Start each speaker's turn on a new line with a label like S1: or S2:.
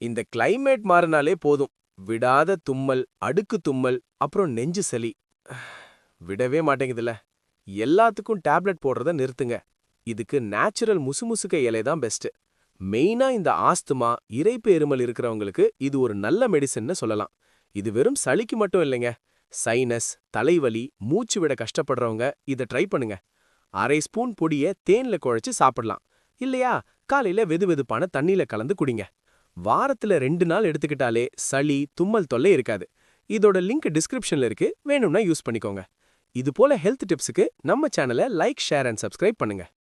S1: இந்த கிளைமேட் மாறினாலே போதும். விடாத தும்மல், அடுக்கு தும்மல், அப்புறம் நெஞ்சு சளி. விடவே மாட்டேங்குதுல. எல்லாத்துக்கும் டேப்லெட் போடுறத நிறுத்துங்க. இதுக்கு நேச்சுரல் முசுமுசுக்க இலை தான் பெஸ்ட். மெயினா இந்த ஆஸ்துமா, இரைப்பு இருமல் இருக்கிறவங்களுக்கு இது ஒரு நல்ல மெடிசன்னு சொல்லலாம். இது வெறும் சளிக்கு மட்டும் இல்லைங்க. சைனஸ், தலைவலி, மூச்சு விட கஷ்டப்படுறவங்க இத ட்ரை பண்ணுங்க. அரை ஸ்பூன் பொடிய தேன்ல குழைச்சு சாப்பிடலாம். இல்லையா, காலையில வெதுவெதுப்பான தண்ணியில கலந்து குடிங்க. வாரத்துல 2 நாள் எடுத்துக்கிட்டாலே சளி, தும்மல் தொல்லை இருக்காது. இதோட லிங்க் டிஸ்கிரிப்ஷன்ல இருக்கு, வேணும்னா யூஸ் பண்ணிக்கோங்க. இது போல ஹெல்த் டிப்ஸுக்கு நம்ம சேனலை லைக், ஷேர் அண்ட் சப்ஸ்கிரைப் பண்ணுங்க.